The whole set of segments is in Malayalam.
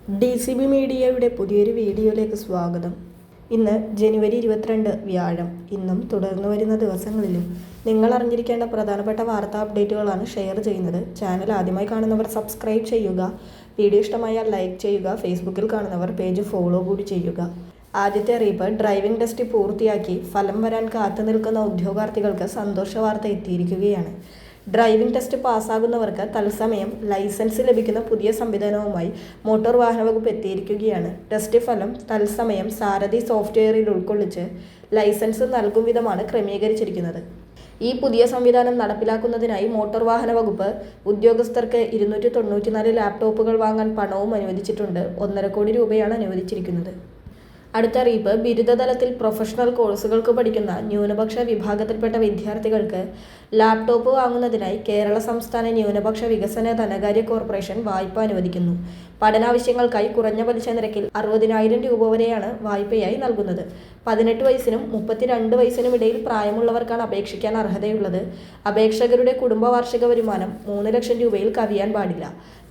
DCB മീഡിയയുടെ പുതിയൊരു വീഡിയോയിലേക്ക് സ്വാഗതം. ഇന്ന് ജനുവരി 22 വ്യാഴം. ഇന്നും തുടർന്നു വരുന്ന ദിവസങ്ങളിലും നിങ്ങൾ അറിഞ്ഞിരിക്കേണ്ട പ്രധാനപ്പെട്ട വാർത്താ അപ്ഡേറ്റുകളാണ് ഷെയർ ചെയ്യുന്നത്. ചാനൽ ആദ്യമായി കാണുന്നവർ സബ്സ്ക്രൈബ് ചെയ്യുക. വീഡിയോ ഇഷ്ടമായാൽ ലൈക്ക് ചെയ്യുക. ഫേസ്ബുക്കിൽ കാണുന്നവർ പേജ് ഫോളോ കൂടി ചെയ്യുക. ആദ്യത്തെ അറിയിപ്പ്, ഡ്രൈവിംഗ് ടെസ്റ്റ് പൂർത്തിയാക്കി ഫലം വരാൻ കാത്തു നിൽക്കുന്ന ഉദ്യോഗാർത്ഥികൾക്ക് സന്തോഷ വാർത്ത എത്തിയിരിക്കുകയാണ്. ഡ്രൈവിംഗ് ടെസ്റ്റ് പാസ്സാകുന്നവർക്ക് തത്സമയം ലൈസൻസ് ലഭിക്കുന്ന പുതിയ സംവിധാനവുമായി മോട്ടോർ വാഹന വകുപ്പ് എത്തിയിരിക്കുകയാണ്. ടെസ്റ്റ് ഫലം തത്സമയം സാരഥി സോഫ്റ്റ്വെയറിൽ ഉൾക്കൊള്ളിച്ച് ലൈസൻസ് നൽകും വിധമാണ് ക്രമീകരിച്ചിരിക്കുന്നത്. ഈ പുതിയ സംവിധാനം നടപ്പിലാക്കുന്നതിനായി മോട്ടോർ വാഹന വകുപ്പ് ഉദ്യോഗസ്ഥർക്ക് 294 ലാപ്ടോപ്പുകൾ വാങ്ങാൻ പണവും അനുവദിച്ചിട്ടുണ്ട്. 1.5 കോടി രൂപയാണ് അനുവദിച്ചിരിക്കുന്നത്. അടുത്ത അറിയിപ്പ്, ബിരുദതലത്തിൽ പ്രൊഫഷണൽ കോഴ്സുകൾക്ക് പഠിക്കുന്ന ന്യൂനപക്ഷ വിഭാഗത്തിൽപ്പെട്ട വിദ്യാർത്ഥികൾക്ക് ലാപ്ടോപ്പ് വാങ്ങുന്നതിനായി കേരള സംസ്ഥാന ന്യൂനപക്ഷ വികസന ധനകാര്യ കോർപ്പറേഷൻ വായ്പ അനുവദിക്കുന്നു. പഠനാവശ്യങ്ങൾക്കായി കുറഞ്ഞ പലിശ നിരക്കിൽ 60,000 രൂപ വരെയാണ് വായ്പയായി നൽകുന്നത്. 18 വയസ്സിനും 32 വയസ്സിനും ഇടയിൽ പ്രായമുള്ളവർക്കാണ് അപേക്ഷിക്കാൻ അർഹതയുള്ളത്. അപേക്ഷകരുടെ കുടുംബ വാർഷിക വരുമാനം 3 ലക്ഷം രൂപയിൽ കവിയാൻ പാടില്ല.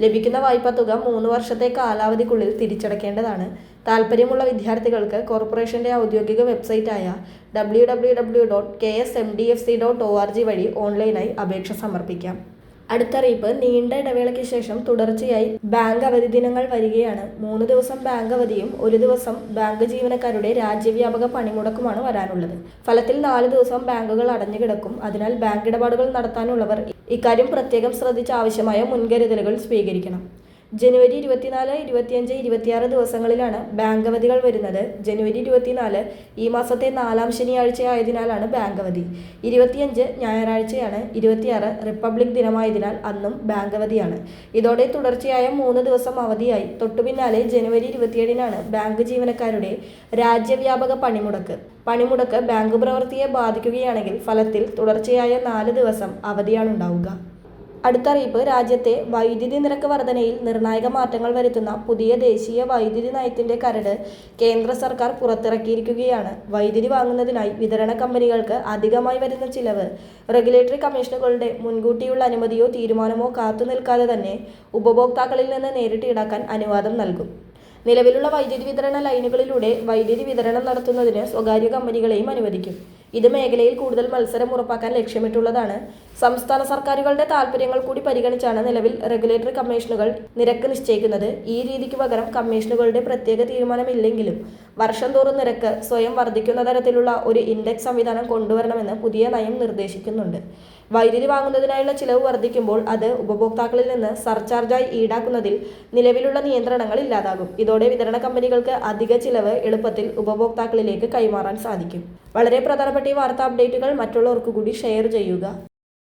ലഭിക്കുന്ന വായ്പാ തുക 3 വർഷത്തെ കാലാവധിക്കുള്ളിൽ തിരിച്ചടക്കേണ്ടതാണ്. താൽപ്പര്യമുള്ള വിദ്യാർത്ഥികൾക്ക് കോർപ്പറേഷന്റെ ഔദ്യോഗിക വെബ്സൈറ്റായ www.ksmdfc.org വഴി ഓൺലൈനായി അപേക്ഷ സമർപ്പിക്കാം. അടുത്ത അറിയിപ്പ്, നീണ്ട ഇടവേളയ്ക്ക് ശേഷം തുടർച്ചയായി ബാങ്ക് അവധി ദിനങ്ങൾ വരികയാണ്. 3 ദിവസം ബാങ്ക് അവധിയും 1 ദിവസം ബാങ്ക് ജീവനക്കാരുടെ രാജ്യവ്യാപക പണിമുടക്കുമാണ് വരാനുള്ളത്. ഫലത്തിൽ 4 ദിവസം ബാങ്കുകൾ അടഞ്ഞുകിടക്കും. അതിനാൽ ബാങ്ക് ഇടപാടുകൾ നടത്താനുള്ളവർ ഇക്കാര്യം പ്രത്യേകം ശ്രദ്ധിച്ച് ആവശ്യമായ മുൻകരുതലുകൾ സ്വീകരിക്കണം. ജനുവരി 24, 25, 26 ദിവസങ്ങളിലാണ് ബാങ്ക് അവധികൾ വരുന്നത്. ജനുവരി 24 ഈ മാസത്തെ 4-ാം ശനിയാഴ്ച ആയതിനാലാണ് ബാങ്ക് അവധി. 25 ഞായറാഴ്ചയാണ്. 26 റിപ്പബ്ലിക് ദിനമായതിനാൽ അന്നും ബാങ്ക് അവധിയാണ്. ഇതോടെ തുടർച്ചയായ 3 ദിവസം അവധിയായി. തൊട്ടുപിന്നാലെ ജനുവരി 27 ബാങ്ക് ജീവനക്കാരുടെ രാജ്യവ്യാപക പണിമുടക്ക് ബാങ്ക് പ്രവൃത്തിയെ ബാധിക്കുകയാണെങ്കിൽ ഫലത്തിൽ തുടർച്ചയായ 4 ദിവസം അവധിയാണുണ്ടാവുക. അടുത്ത അറിയിപ്പ്, രാജ്യത്തെ വൈദ്യുതി നിരക്ക് വർധനയിൽ നിർണായക മാറ്റങ്ങൾ വരുത്തുന്ന പുതിയ ദേശീയ വൈദ്യുതി നയത്തിന്റെ കരട് കേന്ദ്ര സർക്കാർ പുറത്തിറക്കിയിരിക്കുകയാണ്. വൈദ്യുതി വാങ്ങുന്നതിനായി വിതരണ കമ്പനികൾക്ക് അധികമായി വരുന്ന ചിലവ് റെഗുലേറ്ററി കമ്മീഷനുകളുടെ മുൻകൂട്ടിയുള്ള അനുമതിയോ തീരുമാനമോ കാത്തുനിൽക്കാതെ തന്നെ ഉപഭോക്താക്കളിൽ നിന്ന് നേരിട്ട് ഈടാക്കാൻ അനുവാദം നൽകും. നിലവിലുള്ള വൈദ്യുതി വിതരണ ലൈനുകളിലൂടെ വൈദ്യുതി വിതരണം നടത്തുന്നതിന് സ്വകാര്യ കമ്പനികളെയും അനുവദിക്കും. ഇത് മേഖലയിൽ കൂടുതൽ മത്സരം ഉറപ്പാക്കാൻ ലക്ഷ്യമിട്ടുള്ളതാണ്. സംസ്ഥാന സർക്കാരുകളുടെ താൽപ്പര്യങ്ങൾ കൂടി പരിഗണിച്ചാണ് നിലവിൽ റെഗുലേറ്ററി കമ്മീഷനുകൾ നിരക്ക് നിശ്ചയിക്കുന്നത്. ഈ രീതിക്ക് പകരം കമ്മീഷനുകളുടെ പ്രത്യേക തീരുമാനമില്ലെങ്കിലും വർഷം തോറും നിരക്ക് സ്വയം വർദ്ധിക്കുന്ന തരത്തിലുള്ള ഒരു ഇൻഡെക്സ് സംവിധാനം കൊണ്ടുവരണമെന്ന് പുതിയ നയം നിർദ്ദേശിക്കുന്നുണ്ട്. വൈദ്യുതി വാങ്ങുന്നതിനായുള്ള ചിലവ് വർദ്ധിക്കുമ്പോൾ അത് ഉപഭോക്താക്കളിൽ നിന്ന് സർചാർജായി ഈടാക്കുന്നതിൽ നിലവിലുള്ള നിയന്ത്രണങ്ങൾ ഇല്ലാതാകും. ഇതോടെ വിതരണ കമ്പനികൾക്ക് അധിക ചിലവ് എളുപ്പത്തിൽ ഉപഭോക്താക്കളിലേക്ക് കൈമാറാൻ സാധിക്കും. വളരെ പ്രധാനപ്പെട്ട ഈ വാർത്താ അപ്ഡേറ്റുകൾ മറ്റുള്ളവർക്ക് കൂടി ഷെയർ ചെയ്യുക.